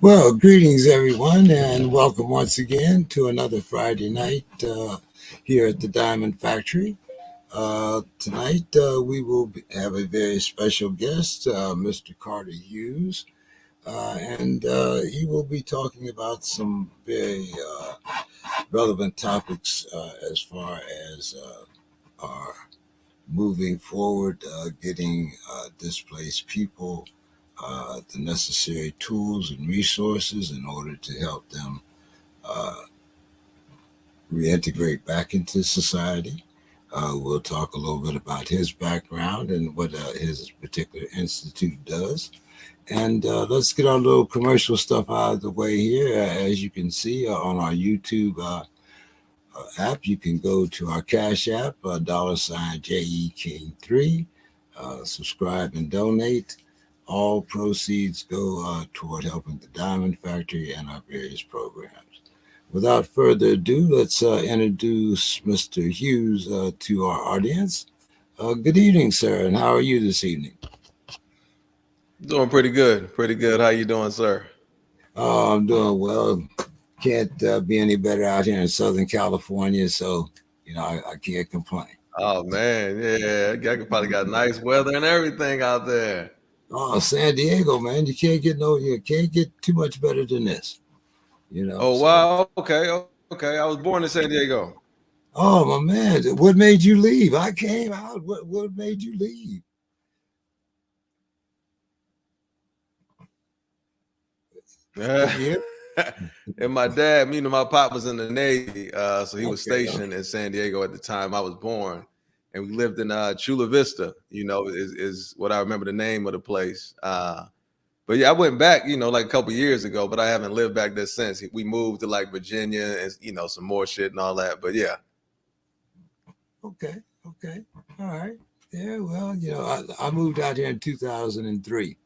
Well, greetings everyone, and welcome once again to another Friday night here at the Diamond Factory. Tonight we will have a very special guest, Mr. Carter Hughes, and he will be talking about some very relevant topics as far as our moving forward, getting displaced people the necessary tools and resources in order to help them uh, reintegrate back into society. We'll talk a little bit about his background and what his particular institute does. And let's get our little commercial stuff out of the way here. As you can see on our YouTube app, you can go to our Cash App, $ JE King 3, subscribe and donate. All proceeds go toward helping the Diamond Factory and our various programs. Without further ado, let's introduce Mr. Hughes to our audience. Good evening, sir, and how are you this evening? Doing pretty good. Pretty good. How you doing, sir? I'm doing well. Can't be any better out here in Southern California, so I can't complain. Oh man, yeah. I probably got nice weather and everything out there. Oh, San Diego, man, you can't get too much better than this, Oh So, wow. Okay. I was born in San Diego. oh my man, what made you leave? I came out. What made you leave? Can you hear? And my dad, my pop was in the Navy, so he was Okay. stationed in San Diego at the time I was born, and we lived in Chula Vista. Is what I remember the name of the place. But yeah, I went back, like a couple years ago, but I haven't lived back there since. We moved to like Virginia and some more shit and all that. But yeah. Okay. Okay. All right. Yeah. Well, I moved out here in 2003,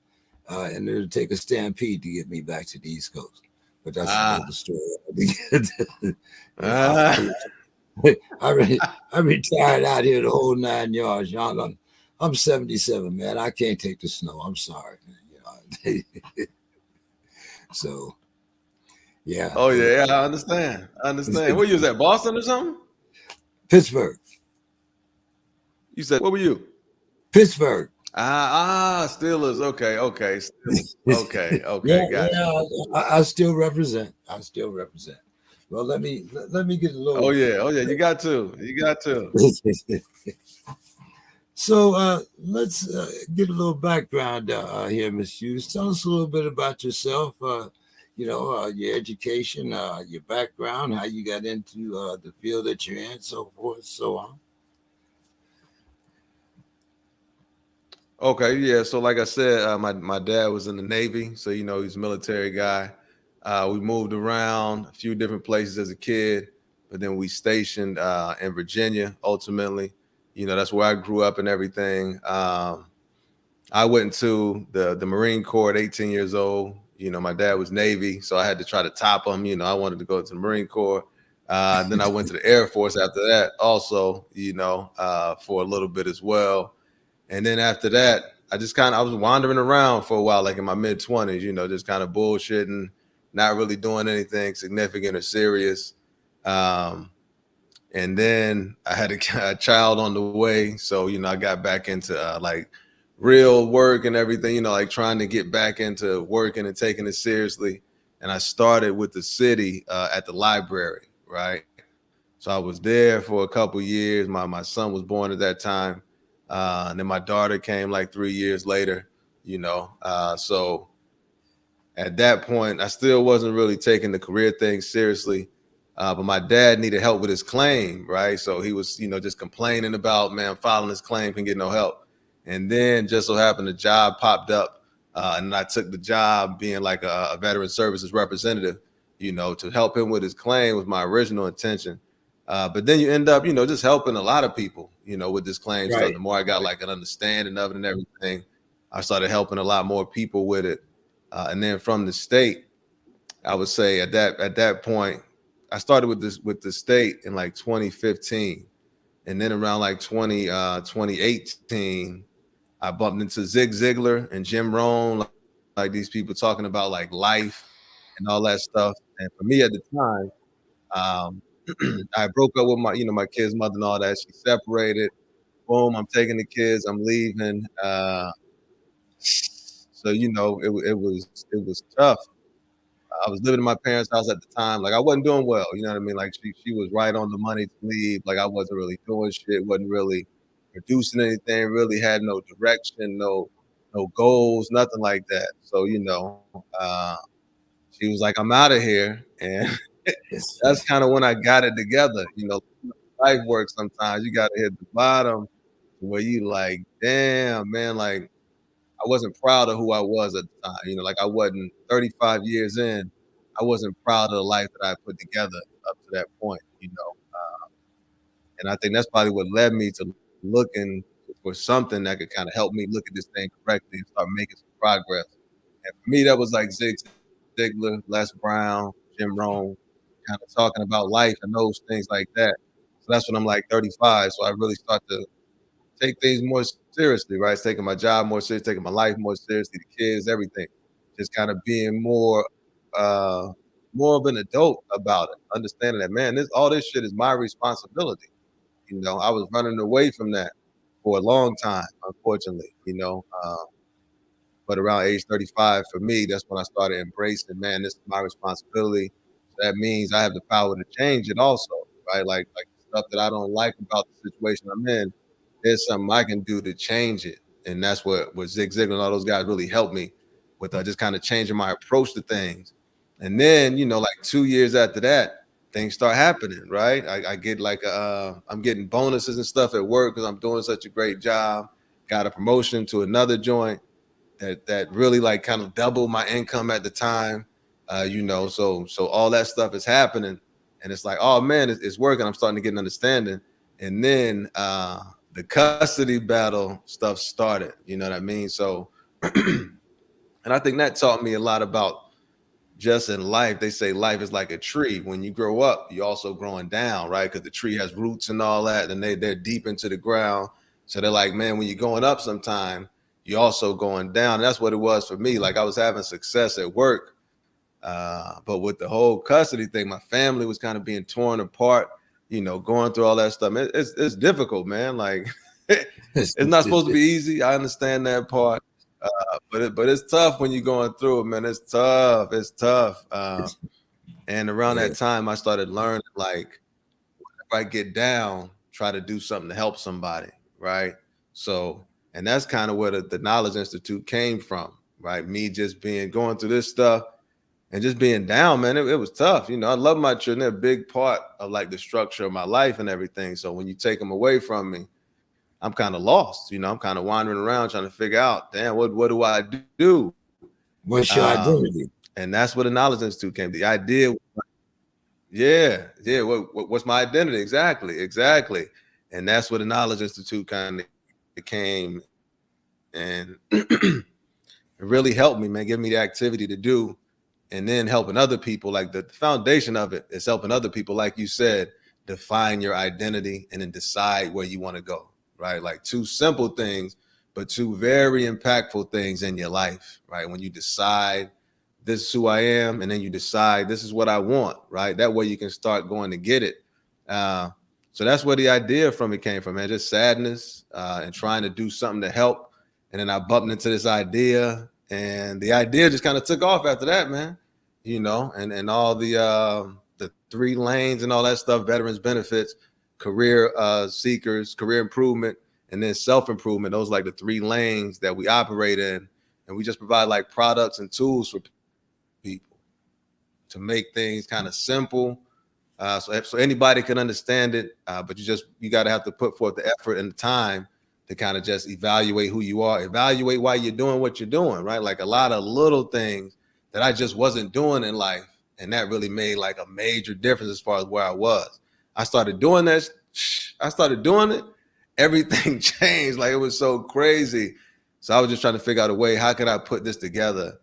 and it'll take a stampede to get me back to the East Coast. But that's Ah. another story. Ah. I retired out here the whole 9 yards. I'm 77, man. I can't take the snow. I'm sorry. So yeah, Oh yeah, I understand. I understand. Where you was at? Boston or something? Pittsburgh, You said where were you? Pittsburgh. Steelers. Okay. Steelers. Okay, Yeah, got you. yeah. I still represent. I still represent. Well, let me get a Oh little. yeah, you got to. You got to. So let's get a little background here, Miss Hughes. Tell us a little bit about yourself. Your education, your background, how you got into the field that you're in, so forth, so on. Okay, yeah. So like I said, my dad was in the Navy, so he's a military guy. We moved around a few different places as a kid, but then we stationed in Virginia. Ultimately, that's where I grew up and everything. I went to the Marine Corps at 18 years old. My dad was Navy, so I had to try to top him. I wanted to go to the Marine Corps. Then I went to the Air Force after that, also, for a little bit as well. And then after that, I was wandering around for a while, like in my mid 20s, just kind of bullshitting, not really doing anything significant or serious. Um, and then I had a child on the way, so I got back into like real work and everything, like trying to get back into working and taking it seriously. And I started with the city at the library, right? So I was there for a couple years. My son was born at that time, and then my daughter came like 3 years later. So at that point, I still wasn't really taking the career thing seriously. But my dad needed help with his claim, right? So he was, just complaining about, man, filing his claim, can get no help. And then just so happened a job popped up, and I took the job being like a veteran services representative, to help him with his claim was my original intention. But then you end up, just helping a lot of people, with this claim stuff. Right. The more I got like an understanding of it and everything, I started helping a lot more people with it. And then from the state, I would say at that point, I started with the state in like 2015, and then around like 2018, I bumped into Zig Ziglar and Jim Rohn, like these people talking about like life. and all that stuff. And for me at the time, um, I broke up with my kid's mother and all that. She separated. Boom, I'm taking the kids. I'm leaving. So it was tough. I was living in my parents' house at the time. Like I wasn't doing well. You know what I mean? Like she was right on the money to leave. Like I wasn't really doing shit. Wasn't really producing anything. Really had no direction. No goals. Nothing like that. So she was like, "I'm out of here," and Yes, that's kind of when I got it together. Life works sometimes. You got to hit the bottom where you like, damn, man, like I wasn't proud of who I was at the time. Like I wasn't 35 years in. I wasn't proud of the life that I put together up to that point. And I think that's probably what led me to looking for something that could kind of help me look at this thing correctly and start making some progress. And for me, that was like Zig Ziglar, Les Brown, Jim Rohn, kind of talking about life and those things like that. So that's when I'm like 35. So I really start to take things more seriously, right? It's taking my job more seriously, taking my life more seriously, the kids, everything. Just kind of being more of an adult about it, understanding that, man, all this shit is my responsibility. I was running away from that for a long time, unfortunately. But around age 35, for me, that's when I started embracing, man, this is my responsibility. So that means I have the power to change it also, right? Like the stuff that I don't like about the situation I'm in, there's something I can do to change it. And that's what Zig Ziglar and all those guys really helped me with, just kind of changing my approach to things. And then, like 2 years after that, things start happening, right? I get I'm getting bonuses and stuff at work because I'm doing such a great job. Got a promotion to another joint that really like kind of doubled my income at the time. So all that stuff is happening, and it's like, oh man, it's working. I'm starting to get an understanding, and then the custody battle stuff started. You know what I mean? So, and I think that taught me a lot about just in life. They say life is like a tree. When you grow up, you're also growing down, right? Because the tree has roots and all that, and they're deep into the ground. So they're like, man, when you're going up sometime, you're also going down. And that's what it was for me. Like I was having success at work, but with the whole custody thing, my family was kind of being torn apart. Going through all that stuff. It's difficult, man. Like it's not supposed to be easy. I understand that part. But it's tough when you're going through it, man. It's tough. It's tough. And around yeah. that time, I started learning, like, if I get down, try to do something to help somebody, right? So, and that's kind of where the Knowledge Institute came from, right? Me just going through this stuff and just being down, man. It was tough. I love my children. They're a big part of like the structure of my life and everything. So when you take them away from me, I'm kind of lost. I'm kind of wandering around trying to figure out, damn, what do I do? What's your identity? And that's where the Knowledge Institute came. The idea, yeah. What's my identity? Exactly. And that's where the Knowledge Institute kind of came, and it really helped me, man. Give me the activity to do, and then helping other people. Like the foundation of it is helping other people, like you said, define your identity and then decide where you want to go, right? Like two simple things, but two very impactful things in your life, right? When you decide this is who I am, and then you decide this is what I want, right? That way you can start going to get it. uh, so that's where the idea from it came from, man. Just sadness, and trying to do something to help. And then I bumped into this idea, and the idea just kind of took off after that, man. And all the 3 lanes and all that stuff, veterans benefits, career seekers, career improvement, and then self-improvement. Those are like the 3 lanes that we operate in. And we just provide like products and tools for people to make things kind of simple, so anybody can understand it. But you got to have to put forth the effort and the time to kind of just evaluate who you are, evaluate why you're doing what you're doing, right? Like a lot of little things that I just wasn't doing in life, and that really made like a major difference as far as where I was. I started doing that. I started doing it. Everything changed. Like it was so crazy. So I was just trying to figure out a way. How could I put this together,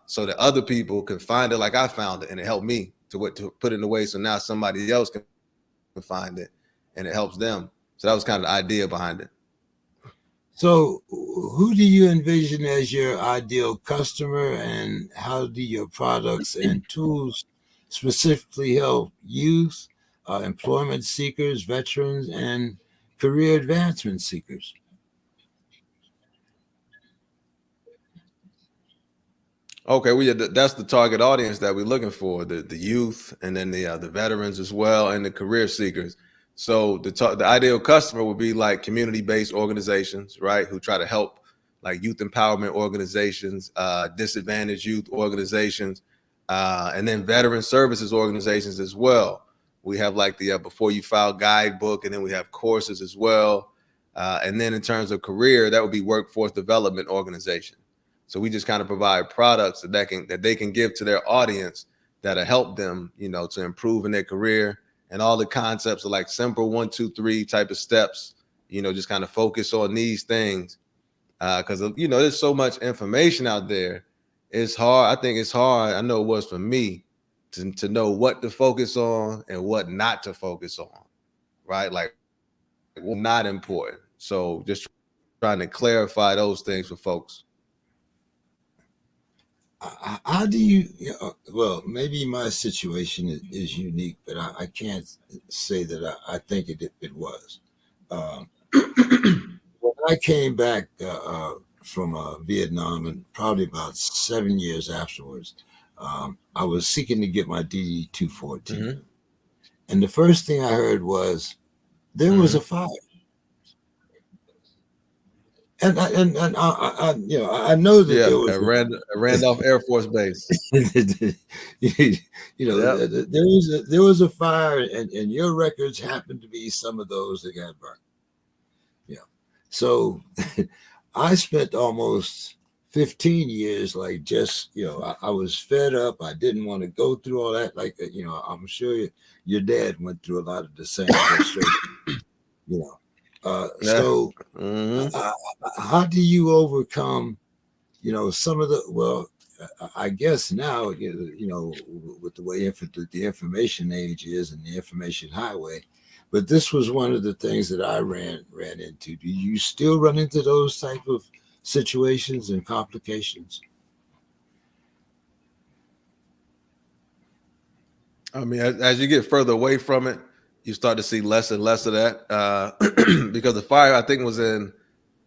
so that other people can find it like I found it, and it helped me to put it in a way so now somebody else can find it and it helps them. So that was kind of the idea behind it. So, who do you envision as your ideal customer, and how do your products and tools specifically help youth, employment seekers, veterans, and career advancement seekers? Okay, well, yeah, that's the target audience that we're looking for, the youth, and then the veterans as well, and the career seekers. So the ideal customer would be like community based organizations, right, who try to help like youth empowerment organizations, disadvantaged youth organizations, and then veteran services organizations as well. We have like the Before You File guidebook, and then we have courses as well. And then in terms of career, that would be workforce development organization. So we just kind of provide products that they can give to their audience that'll help them, to improve in their career. And all the concepts are like simple 1, 2, 3 type of steps. Just kind of focus on these things because there's so much information out there. It's hard. I think it's hard. I know it was for me to know what to focus on and what not to focus on. Right, like what's not important. So just trying to clarify those things for folks. How do you, well, maybe my situation is unique, but I can't say that I think it was. Um, when I came back from Vietnam, and probably about 7 years afterwards, I was seeking to get my DD 214. Mm-hmm. And the first thing I heard was there was a Mm-hmm. fire. I know that there Yeah, was at Randolph Air Force Base. Yep. there was a fire, and your records happened to be some of those that got burned. Yeah. So I spent almost 15 years like just, I was fed up. I didn't want to go through all that. Like, I'm sure your dad went through a lot of the same frustration, you know. Yeah. So Mm-hmm. uh, how do you overcome, some of the, well, I guess now, with the way the information age is and the information highway, but this was one of the things that I ran into. Do you still run into those type of situations and complications? I mean, as you get further away from it, you start to see less and less of that because the fire I think was in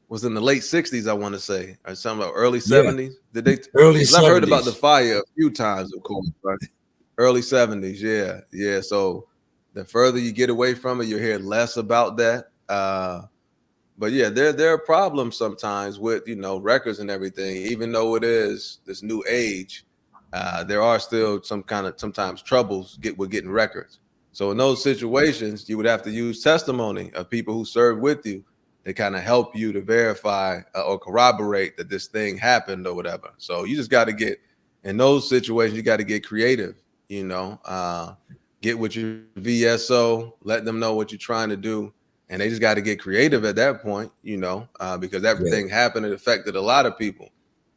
the late '60s. I want to say or something like early Yeah, '70s. Did they? early Because I've heard about the 70s. fire a few times, of course. Right? Early '70s. Yeah, yeah. So the further you get away from it, you hear less about that. But yeah, there are problems sometimes with records and everything. Even though it is this new age, there are still some kind of sometimes troubles with getting records. So in those situations, you would have to use testimony of people who served with you to kind of help you to verify or corroborate that this thing happened or whatever. So you just got to get in those situations. You got to get creative. You know, get with your VSO, let them know what you're trying to do, and they just got to get creative at that point, because Yeah, everything happened. It affected a lot of people.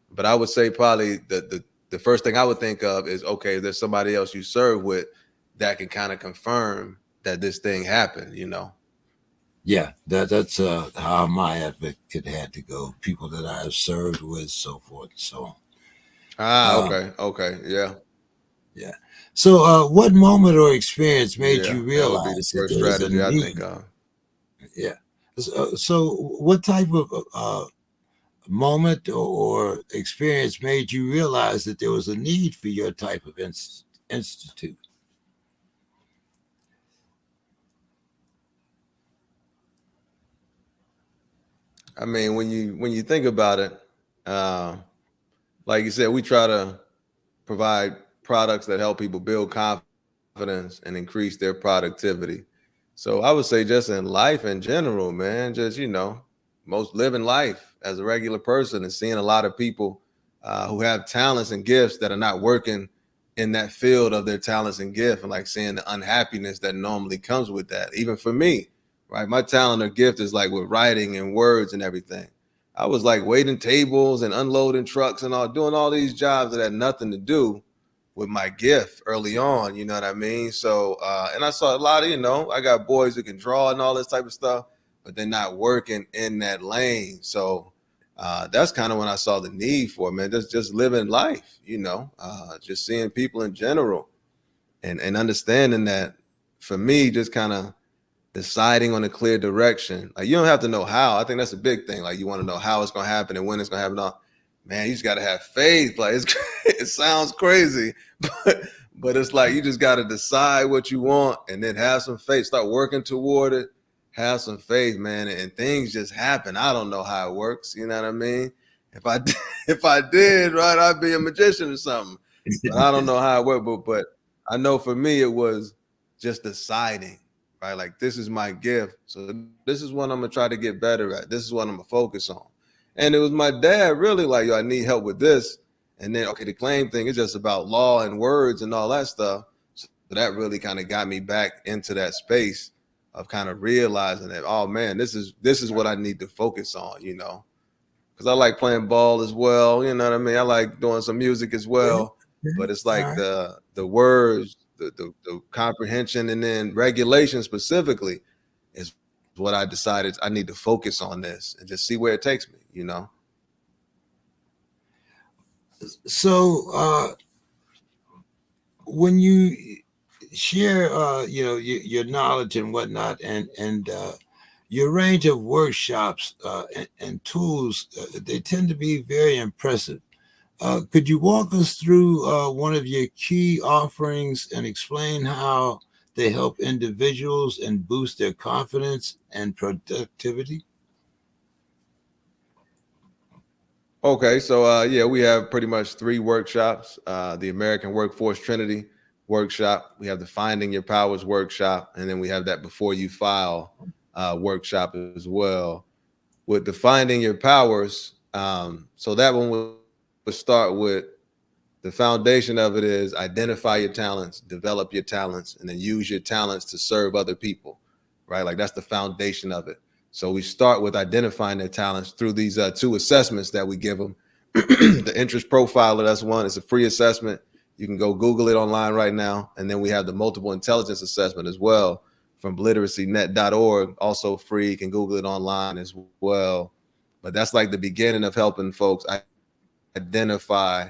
But I would say probably the first thing I would think of is, okay, there's somebody else you serve with that can kind of confirm that this thing happened. yeah. That's how my advocate had to go. People that I have served with, so forth, so Ah, on. okay, okay, yeah, Yeah. So, what moment or experience made yeah. you That would be the realize that first there was a strategy I think need? of. Yeah. So what type of moment or experience made you realize that there was a need for your type of institute? I mean, when you think about it, uh, like you said, we try to provide products that help people build confidence and increase their productivity. So I would say just in life in general, man, just most living life as a regular person and seeing a lot of people who have talents and gifts that are not working in that field of their talents and gift, and like seeing the unhappiness that normally comes with that. Even for me, right? My talent or gift is like with writing and words and everything. I was like waiting tables and unloading trucks and all doing all these jobs that had nothing to do with my gift early on, you know what I mean? So and I saw a lot of, I got boys who can draw and all this type of stuff, but they're not working in that lane. So that's kind of when I saw the need for it, man. Just living life, just seeing people in general, and understanding that for me, just kind of deciding on a clear direction. Like, you don't have to know how. I think that's a big thing. Like, you want to know how it's gonna happen and when it's gonna happen. No, man, you just gotta have faith. Like, it sounds crazy, but it's like you just gotta decide what you want and then have some faith. Start working toward it. Have some faith, man, and things just happen. I don't know how it works. You know what I mean? If I if I did, right, I'd be a magician or something. But I don't know how it worked. But I know for me, it was just deciding, right? Like, this is my gift. So this is what I'm gonna try to get better at. This is what I'm gonna focus on. And it was my dad really like, yo, I need help with this. And then, okay, the claim thing is just about law and words and all that stuff. So that really kind of got me back into that space of kind of realizing that, oh man, this is what I need to focus on, because I like playing ball as well. You know what I mean? I like doing some music as well, but it's like the words, the comprehension, and then regulation specifically is what I decided I need to focus on this and just see where it takes me. So when you share, your knowledge and whatnot, and your range of workshops and tools, they tend to be very impressive. Could you walk us through one of your key offerings and explain how they help individuals and boost their confidence and productivity? Okay, so we have pretty much 3 workshops. The American Workforce Trinity workshop, we have the Finding Your Powers workshop, and then we have that Before You File workshop as well. With the Finding Your Powers, so that one would start with, the foundation of it is identify your talents, develop your talents, and then use your talents to serve other people, right? Like, that's the foundation of it. So we start with identifying their talents through these 2 assessments that we give them. The interest profiler, that's one. It's a free assessment. You can go Google it online right now. And then we have the multiple intelligence assessment as well from literacynet.org, also free. You can Google it online as well. But that's like the beginning of helping folks identify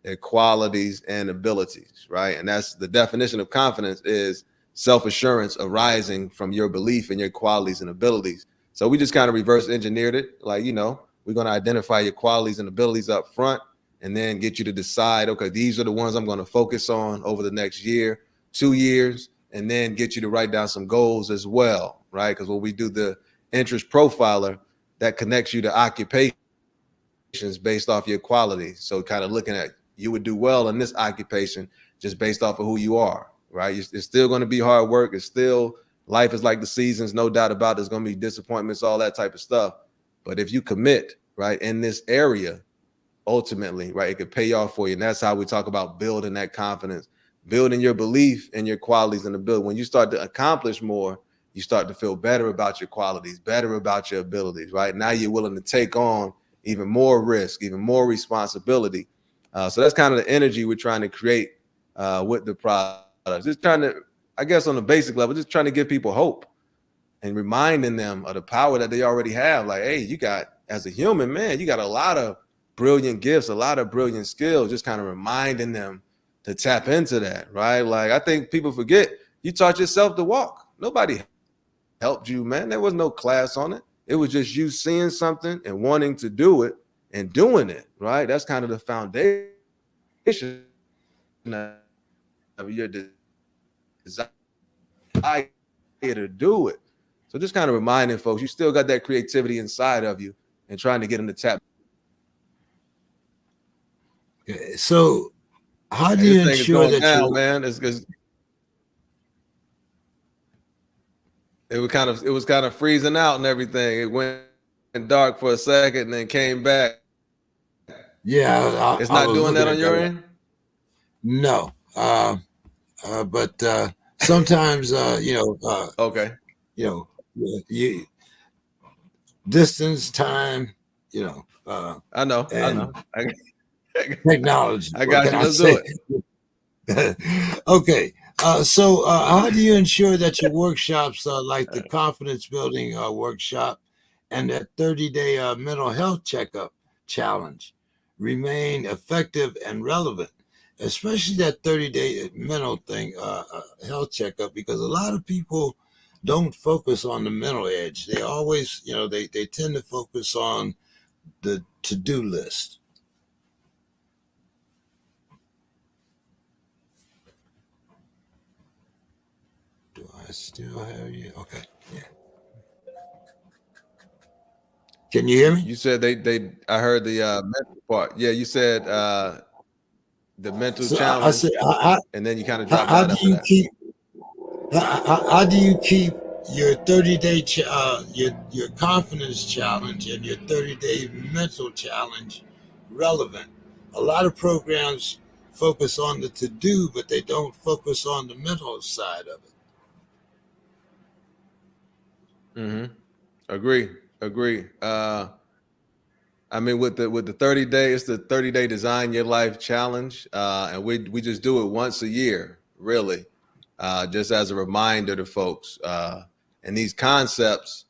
their qualities and abilities, right? And that's the definition of confidence, is self-assurance arising from your belief in your qualities and abilities. So we just kind of reverse engineered it. Like, we're going to identify your qualities and abilities up front, and then get you to decide, okay, these are the ones I'm going to focus on over the next year, 2 years, and then get you to write down some goals as well, right? Because when we do the interest profiler, that connects you to occupations based off your qualities. So kind of looking at, you would do well in this occupation just based off of who you are, right? It's still going to be hard work. It's still, life is like the seasons, no doubt about it. There's going to be disappointments, all that type of stuff. But if you commit, right, in this area, ultimately, right, it could pay off for you. And that's how we talk about building that confidence, building your belief in your qualities and ability. When you start to accomplish more, you start to feel better about your qualities, better about your abilities, right? Now you're willing to take on even more risk, even more responsibility. So that's kind of the energy we're trying to create with the products. Just trying to, I guess on the basic level, just trying to give people hope and reminding them of the power that they already have. Like, hey, you got, as a human, man, you got a lot of brilliant gifts, a lot of brilliant skills, just kind of reminding them to tap into that, right? Like, I think people forget, you taught yourself to walk. Nobody helped you, man. There was no class on it. It was just you seeing something and wanting to do it and doing it, right? That's kind of the foundation of your desire to do it. So just kind of reminding folks, you still got that creativity inside of you and trying to get them to tap. Okay, so how do Hey, this you thing is ensure going that down, you? man. It was kind of freezing out and everything. It went dark for a second and then came back. Yeah, It's I not was doing looking that at on your that. end? No, but sometimes Okay. you know, you distance, time, you know, I know. and I technology. What got can you. I Let's do say? it. Okay, How do you ensure that your workshops, like the confidence building workshop and that 30-day mental health checkup challenge, remain effective and relevant? Especially that 30-day mental thing, health checkup, because a lot of people don't focus on the mental edge. They always, they tend to focus on the to do list. Do I still have you? Okay. Yeah. Can you hear me? You said they I heard the mental part. Yeah, you said the mental So I challenge, said, and then you kind of dropped how out do after you that. keep how do you keep your 30-day your confidence challenge and your 30-day mental challenge relevant? A lot of programs focus on the to do, but they don't focus on the mental side of it. Hmm. Agree, agree. I mean, with the 30 day, it's the 30-day design your life challenge, and we just do it once a year, really, just as a reminder to folks. And these concepts,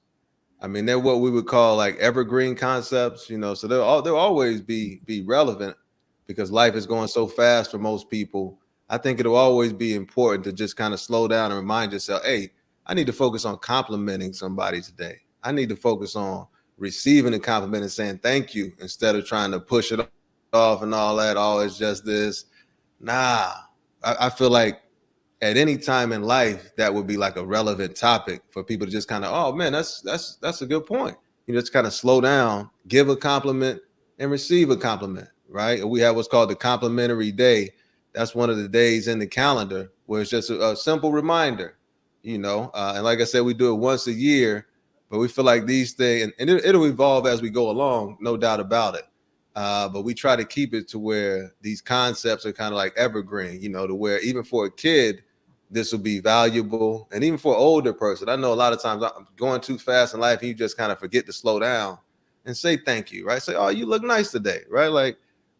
I mean, they're what we would call like evergreen concepts, So they'll always be relevant because life is going so fast for most people. I think it'll always be important to just kind of slow down and remind yourself, hey, I need to focus on complimenting somebody today. I need to focus on receiving a compliment and saying thank you instead of trying to push it off and all that. Oh, it's just this. Nah, I feel like at any time in life that would be like a relevant topic for people to just kind of, oh man, that's a good point. You just kind of slow down, give a compliment and receive a compliment, right? We have what's called the complimentary day. That's one of the days in the calendar where it's just a simple reminder, and like I said, we do it once a year, but we feel like these things, and it'll evolve as we go along, no doubt about it. But we try to keep it to where these concepts are kind of like evergreen, to where even for a kid, this will be valuable. And even for an older person, I know a lot of times I'm going too fast in life and you just kind of forget to slow down and say thank you, right? Say, oh, you look nice today, right? Like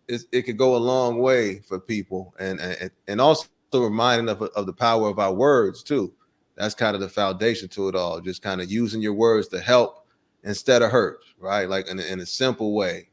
it could go a long way for people. And also reminding of the power of our words too. That's kind of the foundation to it all. Just kind of using your words to help instead of hurt, right? Like in a simple way.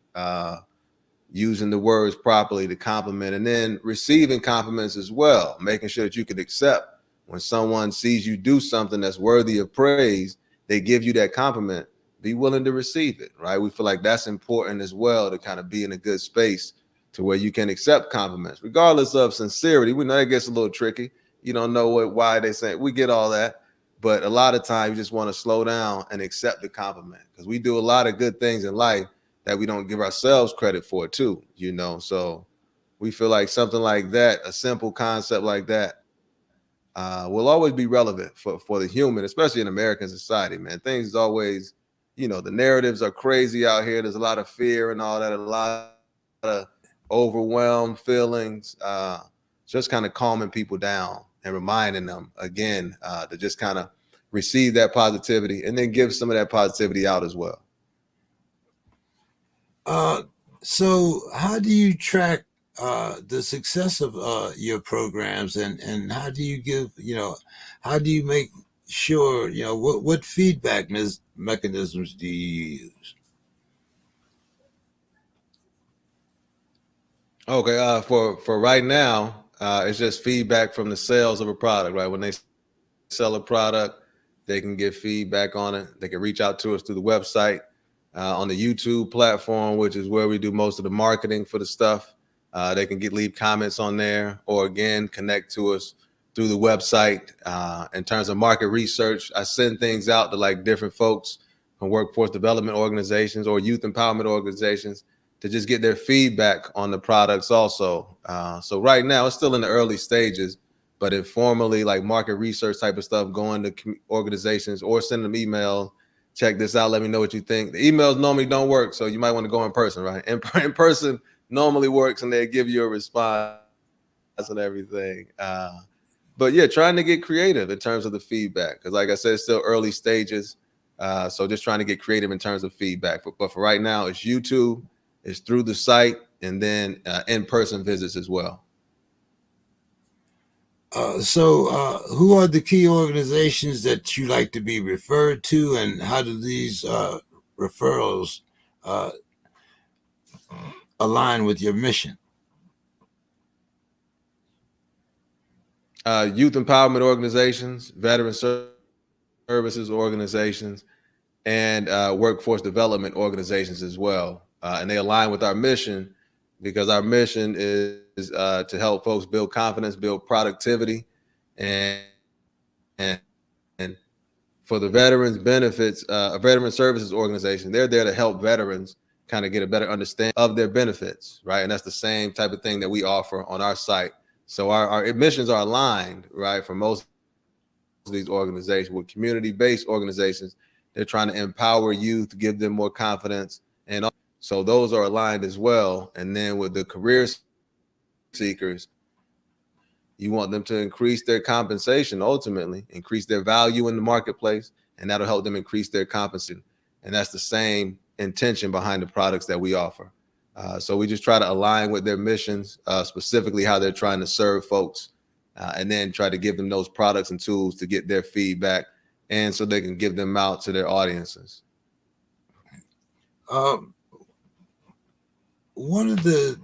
Using the words properly to compliment, and then receiving compliments as well, making sure that you can accept when someone sees you do something that's worthy of praise, they give you that compliment, be willing to receive it, right? We feel like that's important as well, to kind of be in a good space to where you can accept compliments regardless of sincerity. We know that gets a little tricky. You don't know why they say, we get all that, but a lot of times you just want to slow down and accept the compliment, because we do a lot of good things in life that we don't give ourselves credit for too. So we feel like something like that, a simple concept like that, will always be relevant for the human, especially in American society, man. Things is always, the narratives are crazy out here. There's a lot of fear and all that, a lot of overwhelmed feelings. Just kind of calming people down and reminding them again, to just kind of receive that positivity and then give some of that positivity out as well. Uh, so how do you track the success of your programs, and how do you give, how do you make sure, what feedback mechanisms do you use? Okay, for right now, it's just feedback from the sales of a product, right? When they sell a product, they can get feedback on it. They can reach out to us through the website, on the YouTube platform, which is where we do most of the marketing for the stuff. They can leave comments on there, or again connect to us through the website. In terms of market research, I send things out to like different folks from workforce development organizations or youth empowerment organizations to just get their feedback on the products also. So right now it's still in the early stages, but informally, like market research type of stuff, going to organizations or send them emails. Check this out. Let me know what you think. The emails normally don't work, so you might want to go in person, right? In person normally works, and they give you a response and everything. But yeah, trying to get creative in terms of the feedback, because like I said, it's still early stages. So just trying to get creative in terms of feedback. But for right now, it's YouTube, it's through the site, and then in-person visits as well. Who are the key organizations that you like to be referred to, and how do these referrals uh, align with your mission? Youth empowerment organizations, veteran services organizations, and workforce development organizations as well. And they align with our mission because our mission is to help folks build confidence, build productivity, and for the veterans benefits, a veteran services organization, they're there to help veterans kind of get a better understanding of their benefits, right? And that's the same type of thing that we offer on our site. So our missions are aligned, right, for most of these organizations. With community-based organizations, they're trying to empower youth, give them more confidence, and so those are aligned as well. And then with the career seekers, you want them to increase their compensation ultimately, increase their value in the marketplace, and that'll help them increase their compensation. And that's the same intention behind the products that we offer. So we just try to align with their missions, specifically how they're trying to serve folks, and then try to give them those products and tools to get their feedback, and so they can give them out to their audiences. Um, One of the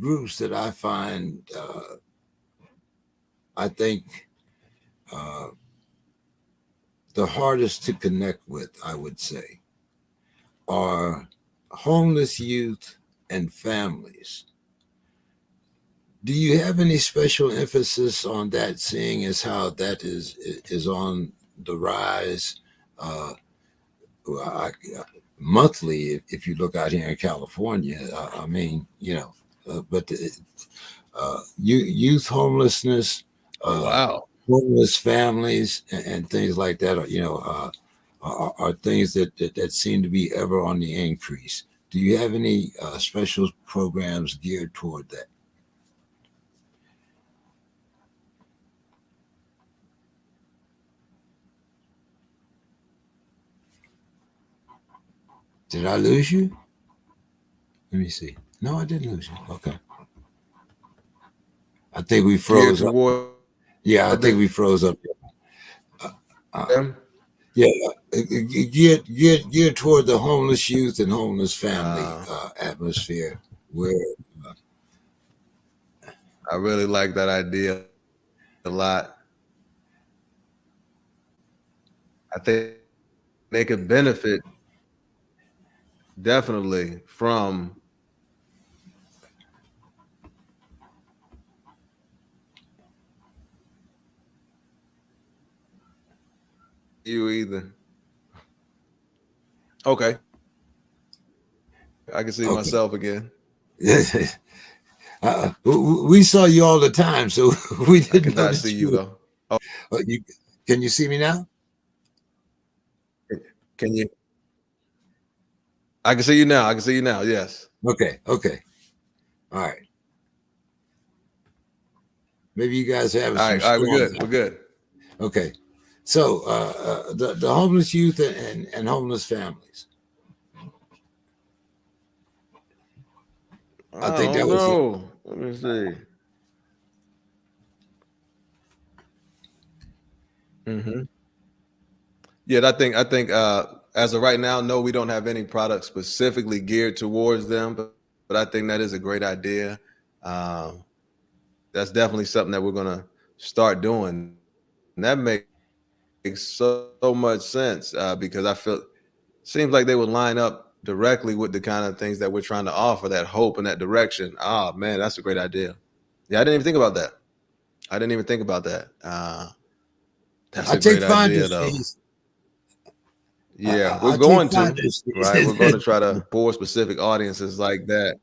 groups that I find, I think, uh, the hardest to connect with, I would say, are homeless youth and families. Do you have any special emphasis on that, seeing as how that is on the rise? Uh, I, monthly, if you look out here in California, I mean, but youth homelessness, Oh uh, wow. homeless families, and things like that are things that seem to be ever on the increase. Do you have any special programs geared toward that? Did I lose you? Let me see. No, I didn't lose you. Okay. I think we Geared froze up. toward them. Yeah, I think we froze up. Uh, uh, yeah, geared toward the homeless youth and homeless family atmosphere, where I really like that idea a lot. I think they could benefit definitely from you either. Okay, I can see myself okay. again. We saw you all the time, so we I could didn't not know see that you you. though. You can you see me now? Can you? I can see you now. I can see you now. Yes. Okay, okay, all right. Maybe you guys are having All some right. All right. We're storms. good. We're good. Okay, so the homeless youth and homeless families. I I think that don't was it. know. Let me see. Hmm. Yeah, I think as of right now, no, we don't have any products specifically geared towards them, but I think that is a great idea. Um, that's definitely something that we're gonna start doing. That makes so much sense because I feel seems like they would line up directly with the kind of things that we're trying to offer, that hope and that direction. Ah, man, that's a great idea. Yeah, I didn't even think about that. I didn't even think about that. That's a great I idea, take though. finder's fees. Yeah, we're going I take to, finder's right? We're fees. going to try to for specific audiences like that.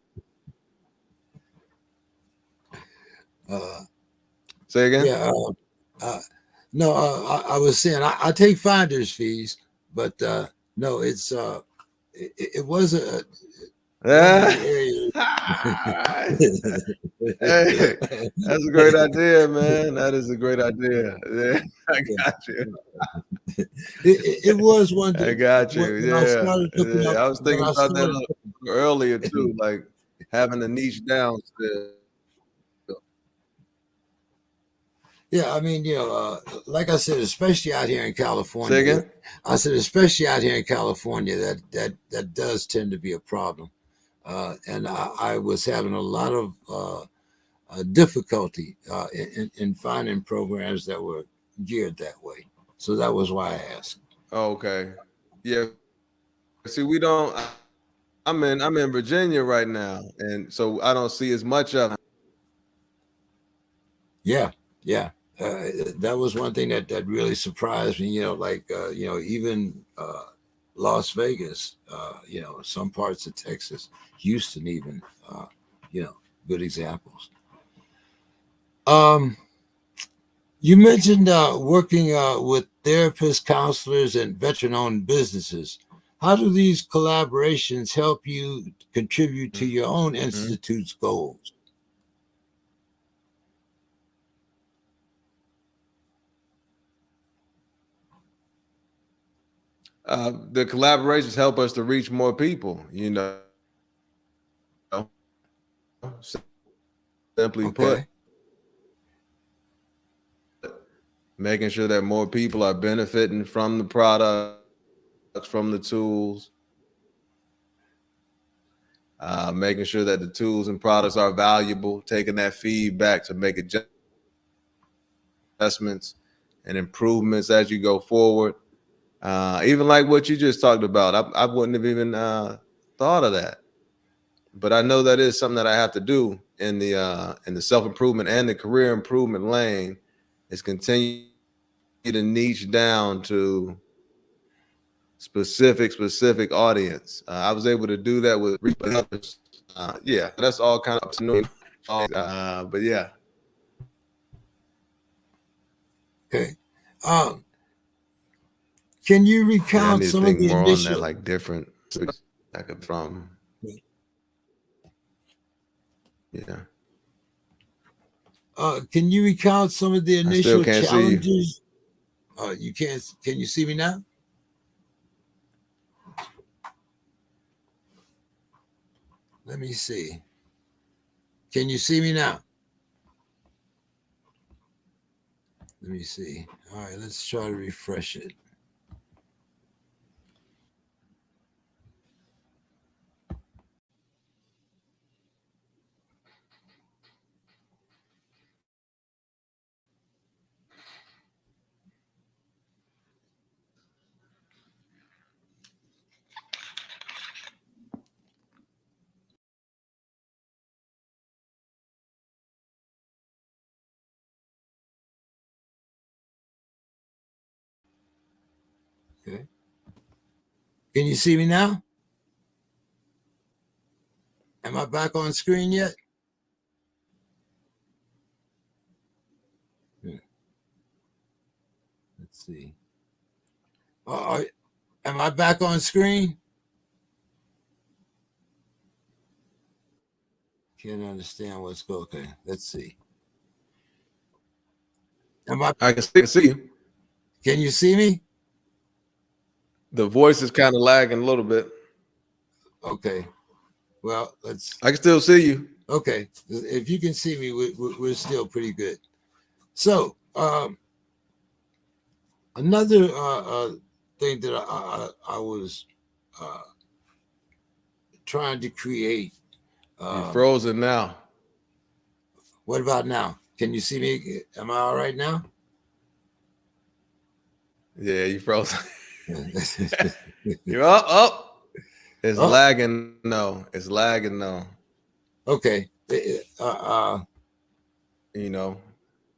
uh, Say again? yeah. Uh, no, I was saying I take finder's fees, but no, it was one of the Yeah. areas. Hey, that's a great idea, man. That is a great idea. Yeah, I got you. It was one I that got you. when I Yeah. started looking up Yeah. I was when thinking I about that a started. little earlier too, like having a niche down still. Yeah, I mean, like I said, especially out here in Say California, again? I said, especially out here in California, that does tend to be a problem. And I was having a lot of difficulty in finding programs that were geared that way. So that was why I asked. Okay. Yeah. See, we don't. I'm in Virginia right now, and so I don't see as much of. Yeah, yeah. That was one thing that really surprised me. Even Las Vegas. Some parts of Texas, Houston, even. Uh, you know, good examples. Um, you mentioned working with therapists, counselors, and veteran-owned businesses. How do these collaborations help you contribute to your own Mhm. institute's goals? The collaborations help us to reach more people. Simply put, Okay. making sure that more people are benefiting from the products, from the tools, making sure that the tools and products are valuable, taking that feedback to make adjustments and improvements as you go forward. Even like what you just talked about, I wouldn't have even thought of that, but I know that is something that I have to do in the self improvement and the career improvement lane. Is continue to niche down to specific audience. I was able to do that with others. Yeah, that's all kind of up. But yeah, Okay. Um, can you yeah, I recount need to some of think the more on that, initial? like different that could from. Yeah, Can you recount some of the I still initial can't see you. challenges? You can't. Can you see me now? Let me see. Can you see me now? Let me see. All right, let's try to refresh it. Okay. Can you see me now? Am I back on screen yet? Hmm, let's see. Uh, am I back on screen? Can't understand what's going. Okay, let's see. Am I? I can see you. Can you see me? The voice is kind of lagging a little bit. Okay. Well, let's. I can still see you. Okay, if you can see me, we're still pretty good. So, another thing that I was uh, trying to create. You're Um, frozen now. what about now? Can you see me? Am I all right now? Yeah, you frozen. You're up, up. It's Oh, lagging. No, it's lagging. No, okay. you know,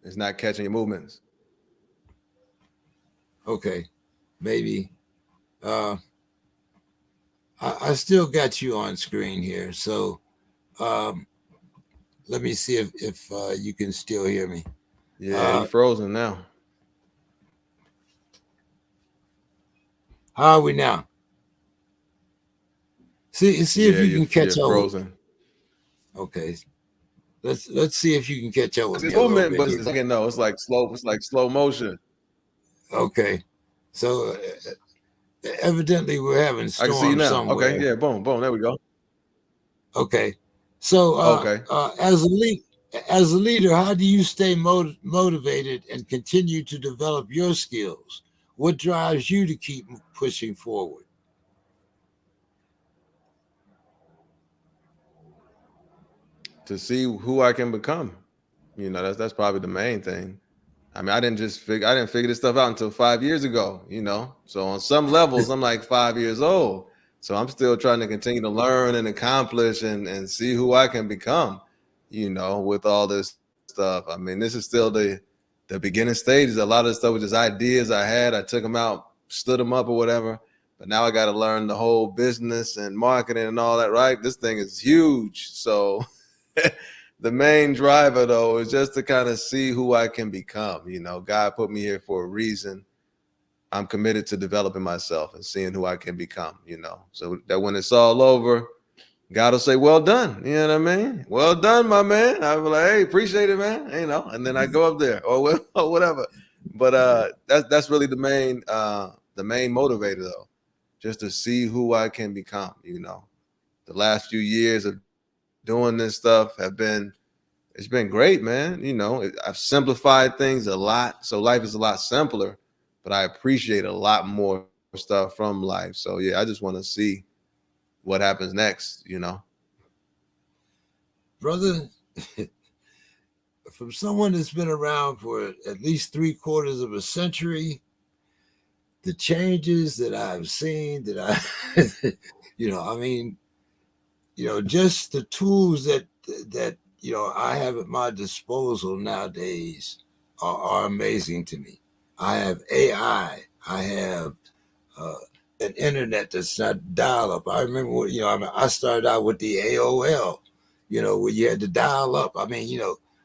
it's not catching your movements. Okay. Maybe. Uh, I still got you on screen here. So um, let me see if you can still hear me. Yeah, Uh, you frozen now. how are we now? See if Yeah, you can you're catch up with me. frozen. Okay. Let's see if you can catch up with me It's a little movement, bit but here. it's again, no, it's like slow. It's like slow motion. Okay. So evidently we're having I can see you storms now. Okay, somewhere. yeah, boom, boom. There we go. Okay. So Okay. as a lead, As a leader, how do you stay motivated and continue to develop your skills? What drives you to keep pushing forward? To see who I can become. That's probably the main thing. I mean, I didn't figure this stuff out until 5 years ago. So on some levels, I'm like 5 years old. So I'm still trying to continue to learn and accomplish and see who I can become, with all this stuff. I mean, this is still the beginning stages. A lot of the stuff was just ideas I had. I took them out, stood them up or whatever. But now I got to learn the whole business and marketing and all that, right? This thing is huge. So the main driver though is just to kind of see who I can become. God put me here for a reason. I'm committed to developing myself and seeing who I can become. So that when it's all over, God will say, well done. You know what I mean? Well done, my man. I'll be like, hey, appreciate it, man. And then I go up there or whatever. But that's really the main motivator though, just to see who I can become. The last few years of doing this stuff it's been great, man. I've simplified things a lot, so life is a lot simpler, but I appreciate a lot more stuff from life. So yeah, I just want to see what happens next. Brother, from someone that's been around for at least 3/4 of a century, the changes that I've seen, I mean, just the tools that I have at my disposal nowadays are amazing to me. I have AI. I have uh, an internet that's not dial up. I remember I started out with the AOL, where you had to dial up. I mean,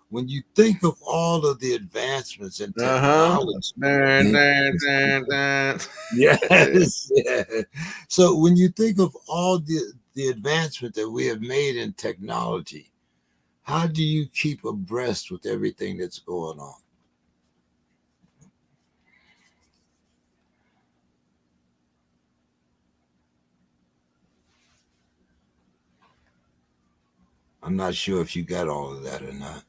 when you think of all of the advancements in Uh-huh. technology. Dun, dun, dun, dun. Yes. Yeah. So when you think of all the advancement that we have made in technology, how do you keep abreast with everything that's going on? I'm not sure if you got all of that or not.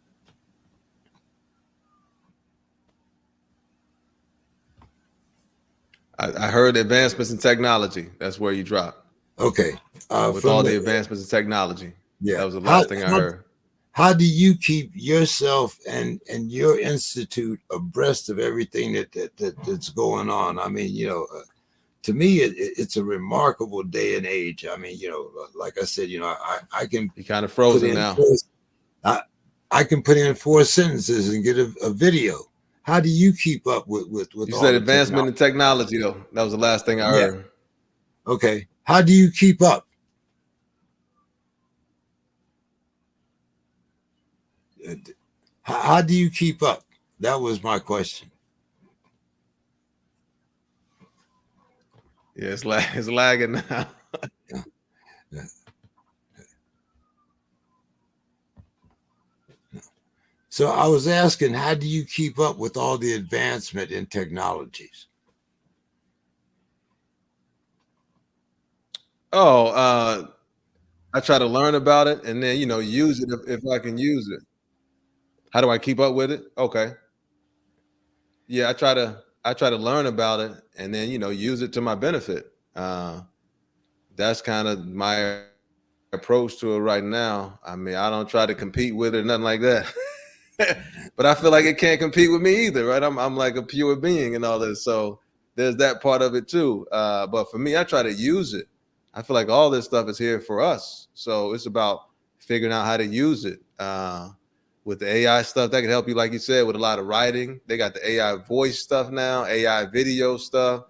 I heard advancements in technology. That's where you drop. Okay. With From all the the advancements in technology. Yeah. That was the last thing I heard. How do you keep yourself and your institute abreast of everything that's going on? I mean, to me, it's a remarkable day and age. I mean, like I said, I can You kind of put frozen in now. I, I can put in 4 sentences and get a video. How do you keep up with You all said the advancement technology? in technology, though. That was the last thing I Yeah. heard. Okay. How do you keep up? Uh, how do you keep up? That was my question. Yeah, it's lagging now. Yeah. Yeah. So I was asking, how do you keep up with all the advancement in technologies? Oh, I try to learn about it and then use it if I can use it. How do I keep up with it? Okay. Yeah, I try to learn about it and then use it to my benefit. That's kind of my approach to it right now. I mean, I don't try to compete with it or nothing like that. But I feel like it can't compete with me either, right? I'm like a pure being and all this. So there's that part of it too. But for me, I try to use it. I feel like all this stuff is here for us. So it's about figuring out how to use it. With the AI stuff, that can help you, like you said, with a lot of writing. They got the AI voice stuff now, AI video stuff.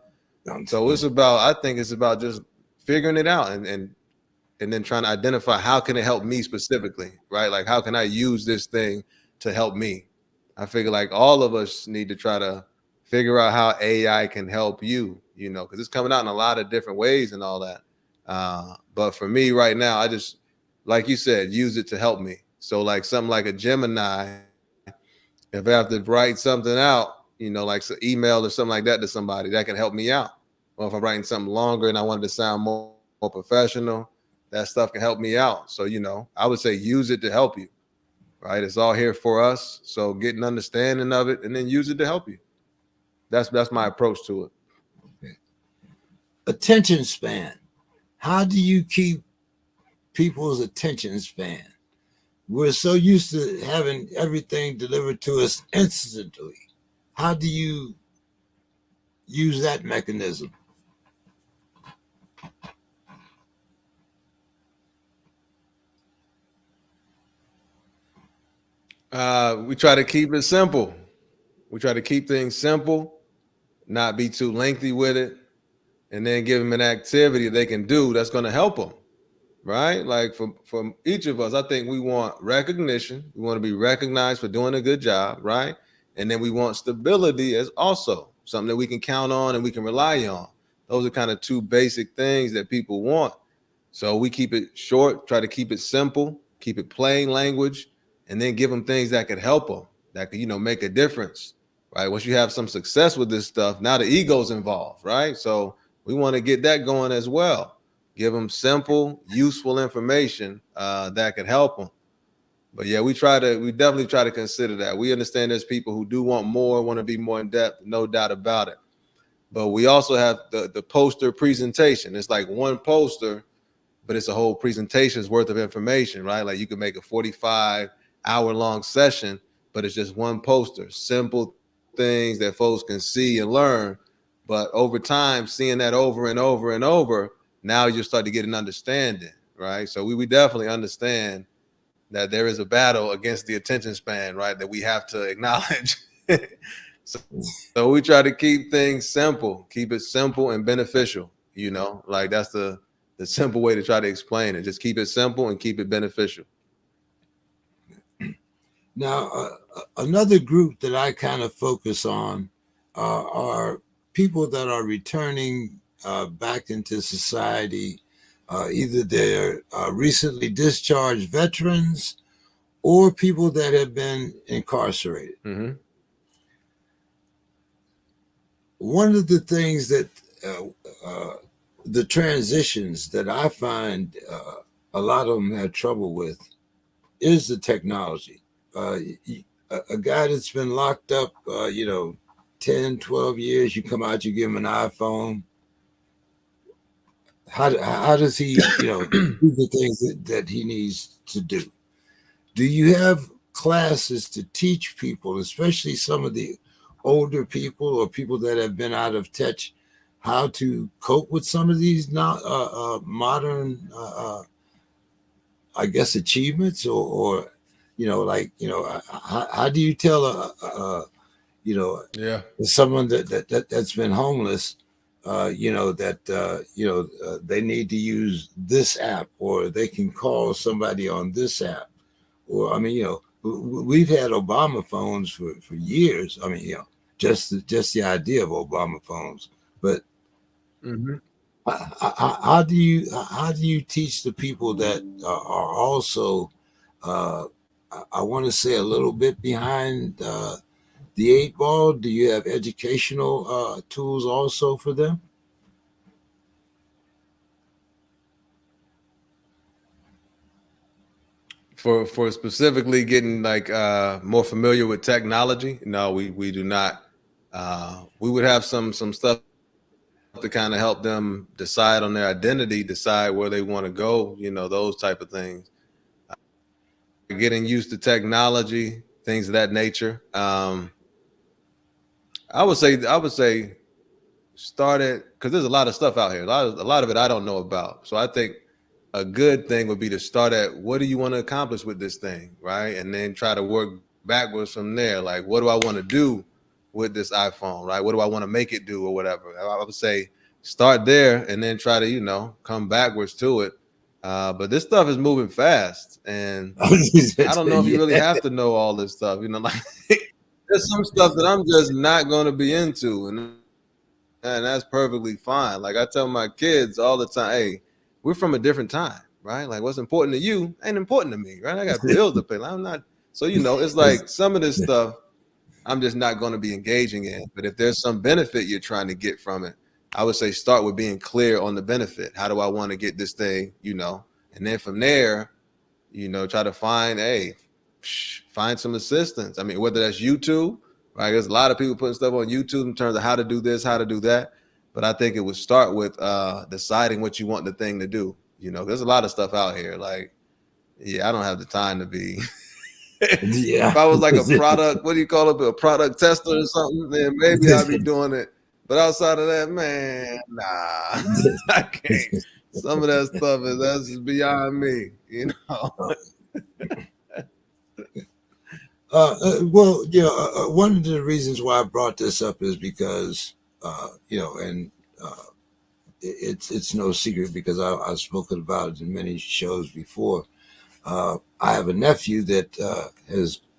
So I think it's about just figuring it out and then trying to identify how can it help me specifically, right? Like how can I use this thing to help me? I figure like all of us need to try to figure out how AI can help you, because it's coming out in a lot of different ways and all that. But for me right now, I just, like you said, use it to help me. So like something like a Gemini, if I have to write something out, like some email or something like that to somebody, that can help me out. Or if I'm writing something longer and I wanted to sound more professional, that stuff can help me out. So, I would say use it to help you, right? It's all here for us. So get an understanding of it and then use it to help you. That's my approach to it. Okay. Attention span. How do you keep people's attention span? We're so used to having everything delivered to us instantly. How do you use that mechanism? We try to keep it simple. We try to keep things simple, not be too lengthy with it, and then give them an activity they can do that's going to help them. Right? Like from each of us, I think we want recognition. We want to be recognized for doing a good job, right? And then we want stability as also something that we can count on and we can rely on. Those are kind of two basic things that people want. So we keep it short, try to keep it simple, keep it plain language, and then give them things that could help them, that could, make a difference, right? Once you have some success with this stuff, now the ego's involved, right? So we want to get that going as well. Give them simple, useful information that could help them. But yeah, we definitely try to consider that. We understand there's people who do want more, want to be more in depth, no doubt about it. But we also have the poster presentation. It's like one poster, but it's a whole presentation's worth of information, right? Like you could make a 45-hour-long session, but it's just one poster, simple things that folks can see and learn. But over time, seeing that over and over and over, now you start to get an understanding, right? So we definitely understand that there is a battle against the attention span, right? That we have to acknowledge. So we try to keep things simple, keep it simple and beneficial, like that's the simple way to try to explain it. Just keep it simple and keep it beneficial. Now, another group that I kind of focus on are people that are returning back into society. Either they're recently discharged veterans or people that have been incarcerated. Mm-hmm. One of the things that the transitions that I find a lot of them have trouble with is the technology. Uh, a guy that's been locked up, 10, 12 years, you come out, you give him an iPhone. How does he, do the things that he needs to do? Do you have classes to teach people, especially some of the older people or people that have been out of touch, how to cope with some of these modern, I guess, achievements, or how do you tell you know Yeah. someone that's been homeless, they need to use this app, or they can call somebody on this app, or we've had Obama phones for years. Just the idea of Obama phones, but Mm-hmm. how do you teach the people that are also uh, I want to say a little bit behind the eight ball? Do you have educational tools also for them? For specifically getting like more familiar with technology, no, we do not. We would have some stuff to kind of help them decide on their identity, decide where they want to go, those type of things. Getting used to technology, things of that nature. I would say start it because there's a lot of stuff out here. A lot of it I don't know about. So I think a good thing would be to start at what do you want to accomplish with this thing, right? And then try to work backwards from there. Like, what do I want to do with this iPhone, right? What do I want to make it do or whatever? I would say start there and then try to, come backwards to it. But this stuff is moving fast. And I don't know if you really Yeah. have to know all this stuff, like there's some stuff that I'm just not going to be into. And that's perfectly fine. Like I tell my kids all the time, hey, we're from a different time, right? Like what's important to you ain't important to me, right? I got bills to pay. Like, I'm not. So it's like some of this stuff I'm just not going to be engaging in. But if there's some benefit you're trying to get from it, I would say start with being clear on the benefit. How do I want to get this thing, And then from there, try to find, hey, find some assistance. I mean, whether that's YouTube, right? There's a lot of people putting stuff on YouTube in terms of how to do this, how to do that. But I think it would start with deciding what you want the thing to do. There's a lot of stuff out here. Like, yeah, I don't have the time to be. If Yeah. I was like a product, what do you call it, a product tester or something, then maybe I'd be doing it. But outside of that, man, nah, I can't. Some of that stuff that's beyond me. Well, one of the reasons why I brought this up is because, and it's no secret because I've spoken about it in many shows before. I have a nephew that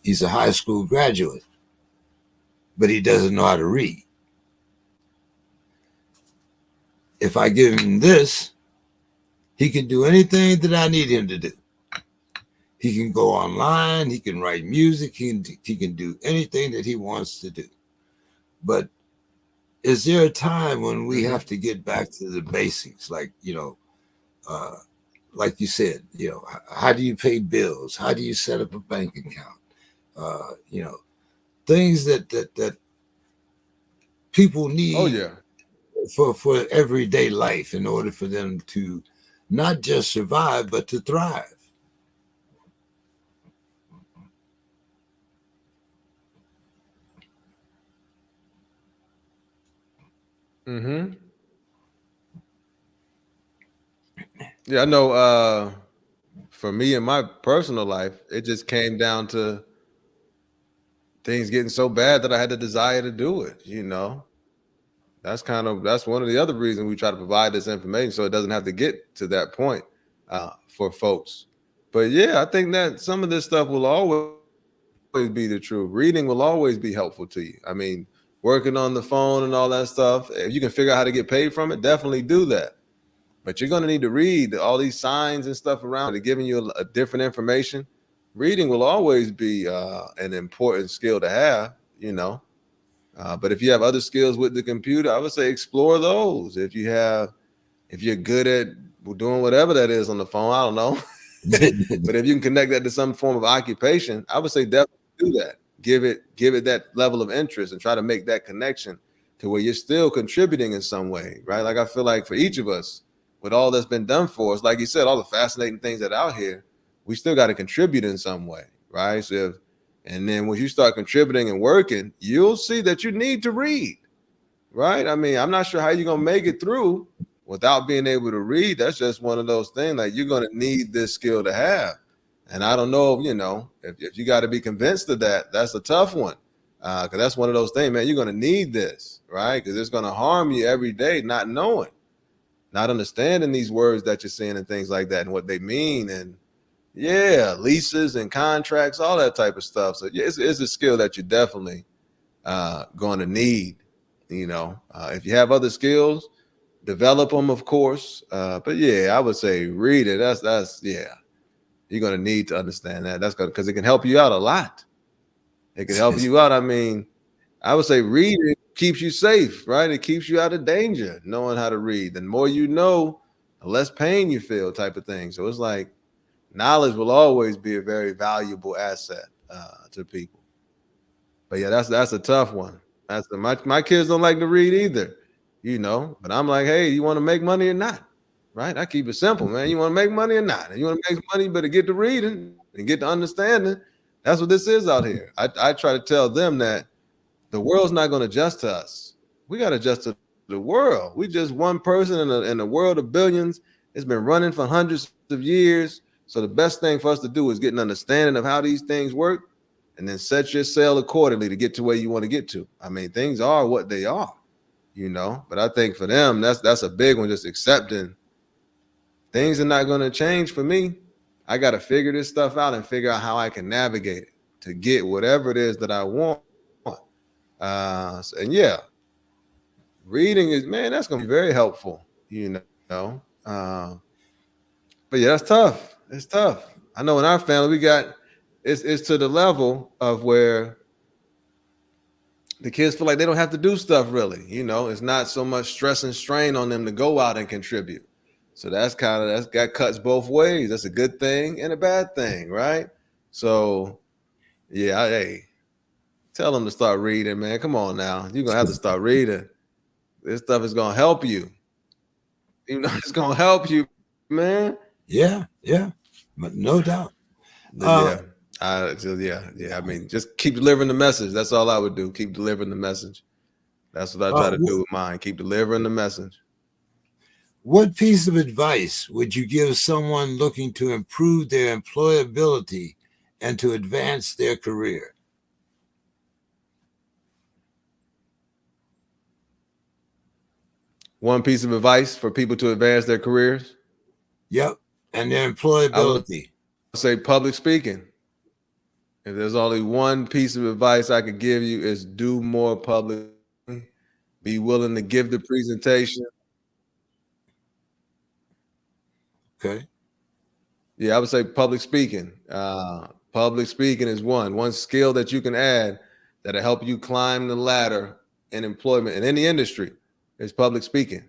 he's a high school graduate, but he doesn't know how to read. If I give him this, he can do anything that I need him to do. He can go online. He can write music. He can do anything that he wants to do. But is there a time when we have to get back to the basics, uh, like you said, how do you pay bills? How do you set up a bank account? Uh, you know, things that people Oh need yeah. for everyday life in order for them to not just survive but to thrive. Mm-hmm. Yeah, I know. For me in my personal life, it just came down to things getting so bad that I had the desire to do it. That's one of the other reasons we try to provide this information so it doesn't have to get to that point for folks. But yeah, I think that some of this stuff will always be the truth. Reading will always be helpful to you. I mean, working on the phone and all that stuff, if you can figure out how to get paid from it, definitely do that. But you're going to need to read all these signs and stuff around that are giving you a different information. Reading will always be an important skill to have. But if you have other skills with the computer, I would say explore those. If you're good at doing whatever that is on the phone, I don't know. But if you can connect that to some form of occupation, I would say definitely do that. Give it that level of interest and try to make that connection to where you're still contributing in some way, right? Like I feel like for each of us, with all that's been done for us, like you said, all the fascinating things that are out here, we still got to contribute in some way, right? And then when you start contributing and working, you'll see that you need to read, right? I mean, I'm not sure how you're gonna make it through without being able to read. That's just one of those things. Like you're gonna need this skill to have. And I don't know, if you got to be convinced of that, that's a tough one. Because that's one of those things, man. You're gonna need this, right? Because it's gonna harm you every day, not knowing, not understanding these words that you're seeing and things like that and what they mean. And yeah, leases and contracts, all that type of stuff. So yeah, it's a skill that you're definitely going to need. If you have other skills, develop them, of course. But yeah, I would say read it. That's yeah. You're going to need to understand that. That's because it can help you out a lot. It can help you out. I mean, I would say reading keeps you safe, right? It keeps you out of danger, knowing how to read. The more you know, the less pain you feel, type of thing. So it's like knowledge will always be a very valuable asset to people. But yeah, that's a tough one. My kids don't like to read either. But I'm like, hey, you want to make money or not? Right? I keep it simple, man. You want to make money or not? And you want to make money, you better get to reading and get to understanding. That's what this is out here. I try to tell them that the world's not going to adjust to us. We got to adjust to the world. We just one person in a world of billions. It's been running for hundreds of years. So the best thing for us to do is get an understanding of how these things work and then set your sail accordingly to get to where you want to get to. I mean, things are what they are. But I think for them, that's a big one, just accepting things are not going to change for me. I got to figure this stuff out and figure out how I can navigate it to get whatever it is that I want. And yeah, reading is, man, that's going to be very helpful. But yeah, that's tough. It's tough. I know in our family, it's to the level of where the kids feel like they don't have to do stuff really. It's not so much stress and strain on them to go out and contribute. So that's got cuts both ways. That's a good thing and a bad thing, right? So Yeah, hey, tell them to start reading, man. Come on now. You're gonna have to start reading. This stuff is gonna help you. You know, it's gonna help you, man. Yeah, yeah, but no doubt. Yeah. Uh, Yeah. I mean, just keep delivering the message. That's all I would do. Keep delivering the message. That's what I try to do with mine. Keep delivering the message. what piece of advice would you give someone looking to improve their employability and to advance their career? One piece of advice for people to advance their careers. Yep, and their I would employability. say public speaking. If there's only one piece of advice I could give you is do more public speaking. Be willing to give the presentation. Okay, Yeah, I would say public speaking. Public speaking is one skill that you can add that'll help you climb the ladder in employment in any industry is public speaking,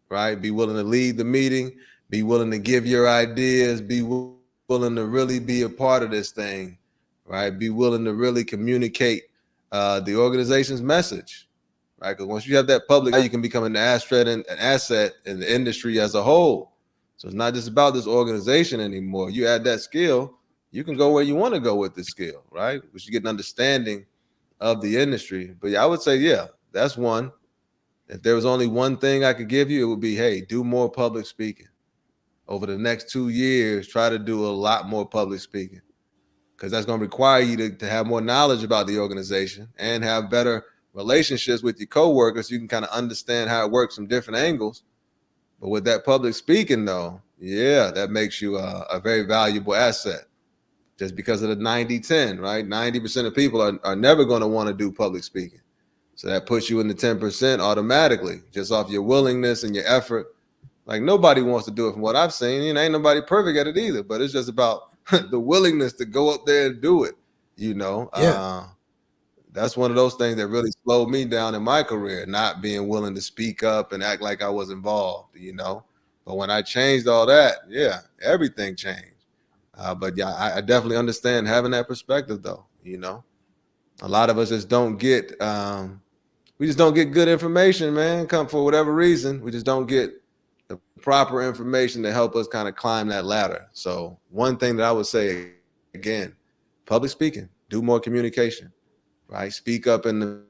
right? Be willing to lead the meeting, be willing to give your ideas, be willing to really be a part of this thing, right? Be willing to really communicate the organization's message, right? Because once you have that public, you can become an asset in the industry as a whole. So it's not just about this organization anymore. You add that skill, you can go where you want to go with this skill, right? Because you get an understanding of the industry. But yeah, I would say, yeah, that's one. If there was only one thing I could give you, it would be, hey, do more public speaking. Over the next 2 years, try to do a lot more public speaking because that's going to require you to have more knowledge about the organization and have better relationships with your coworkers. So you can kind of understand how it works from different angles. But with that public speaking, though, yeah, that makes you a very valuable asset just because of the 90-10, right? 90% of people are never going to want to do public speaking. So that puts you in the 10% automatically, just off your willingness and your effort. Like nobody wants to do it from what I've seen. You know, ain't nobody perfect at it either, but it's just about the willingness to go up there and do it. You know, yeah, that's one of those things that really slowed me down in my career, not being willing to speak up and act like I was involved, you know. But when I changed all that, yeah, everything changed. But yeah, I definitely understand having that perspective, though. You know, a lot of us just don't get, we just don't get good information, man. Come for whatever reason, we just don't get the proper information to help us kind of climb that ladder. So one thing that I would say again, public speaking, do more communication, right? Speak up in the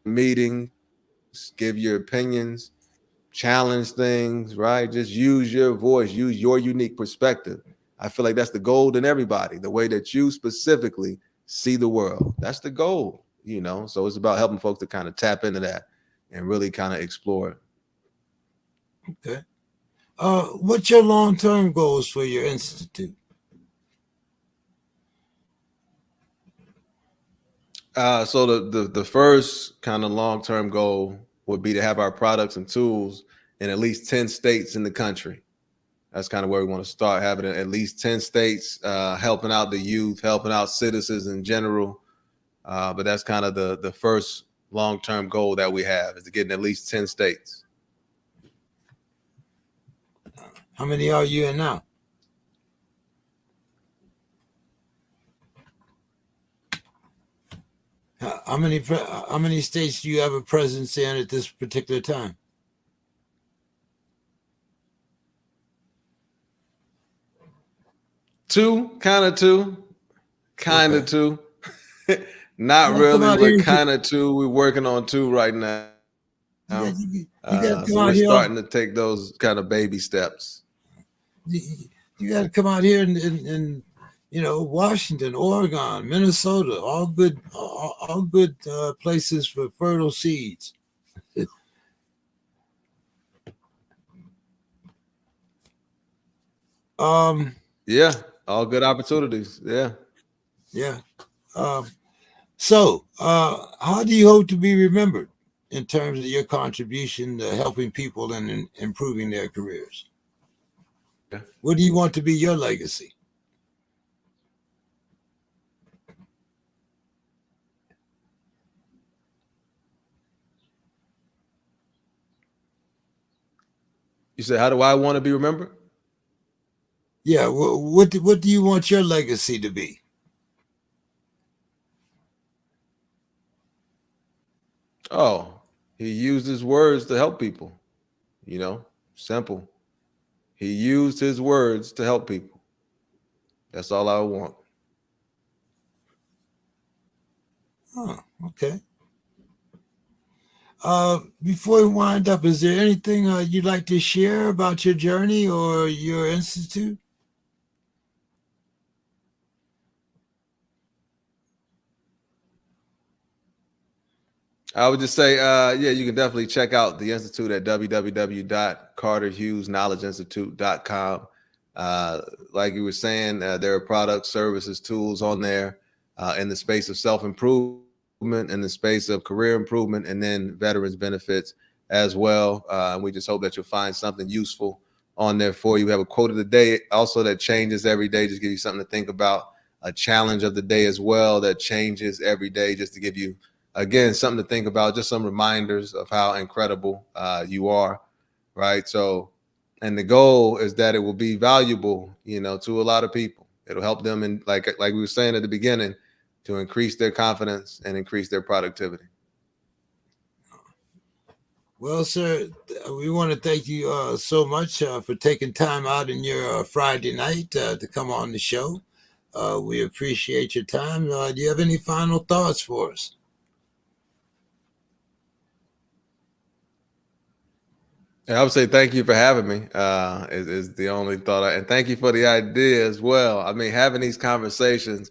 meetings, give your opinions, challenge things, right? Just use your voice, use your unique perspective. I feel like that's the gold in everybody, the way that you specifically see the world. That's the goal, So it's about helping folks to kind of tap into that and really kind of explore it. okay. What's your long-term goals for your institute? So the first kind of long term goal would be to have our products and tools in at least 10 states in the country. That's kind of where we want to start, having it at least 10 states, helping out the youth, helping out citizens in general. But that's kind of the first long term goal that we have is to get in at least 10 states. How many are you in now? How many states do you have a presence in at this particular time? Two, kind Okay. of two. Not You gotta come really, out but here. kind of two. We're working on two right now. You got to So come we're out here. starting to take those kind of baby steps. You, you got to come out here and Washington, Oregon, Minnesota, all good places for fertile seeds. um, Yeah, all good opportunities. Yeah. yeah. Um, how do you hope to be remembered in terms of your contribution to helping people and improving their careers? What do you want to be your legacy? You said, how do I want to be remembered? Yeah. What do you want your legacy to be? Oh, he used his words to help people. You know, simple. He used his words to help people. That's all I want. Oh, okay. Before we wind up, is there anything you'd like to share about your journey or your institute? I would just say, yeah, you can definitely check out the Institute at www.carterhughesknowledgeinstitute.com. Uh, like you were saying, there are products, services, tools on there in the space of self improvement, in the space of career improvement, and then veterans benefits as well. We just hope that you'll find something useful on there for you. We have a quote of the day also that changes every day, just give you something to think about. A challenge of the day as well that changes every day, just to give you again something to think about, just some reminders of how incredible you are, right? So, and the goal is that it will be valuable, to a lot of people. It'll help them, and like we were saying at the beginning, to increase their confidence and increase their productivity. Well, sir, we want to thank you so much for taking time out in your Friday night to come on the show. We appreciate your time. Do you have any final thoughts for us? And I would say thank you for having me. Is the only thought, and thank you for the idea as well. I mean, having these conversations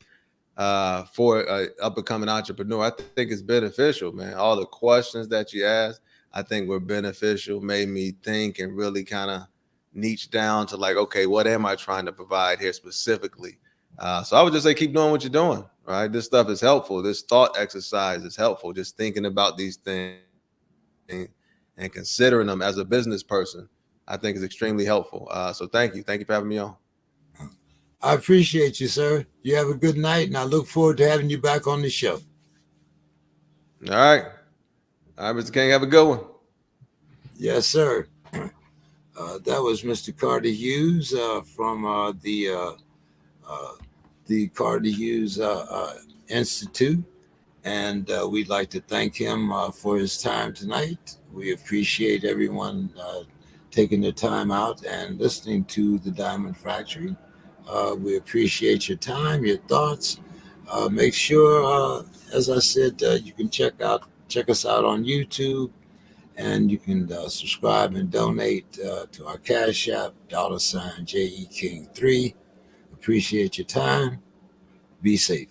for an up and coming entrepreneur, I think it's beneficial, man. All the questions that you asked, I think were beneficial, made me think and really kind of niche down to like, okay, what am I trying to provide here specifically? So I would just say keep doing what you're doing, right? This stuff is helpful. This thought exercise is helpful. Just thinking about these things and considering them as a business person, I think is extremely helpful. So thank you. Thank you for having me on. I appreciate you, sir. You have a good night, and I look forward to having you back on the show. All right. All right, Mr. King, have a good one. Yes, sir. That was Mr. Carter Hughes from the Carter Hughes Institute. And we'd like to thank him for his time tonight. We appreciate everyone taking their time out and listening to the Diamond Factory. We appreciate your time, your thoughts. Make sure, as I said, you can check us out on YouTube, and you can subscribe and donate to our Cash App, $JE King 3. Appreciate your time. Be safe.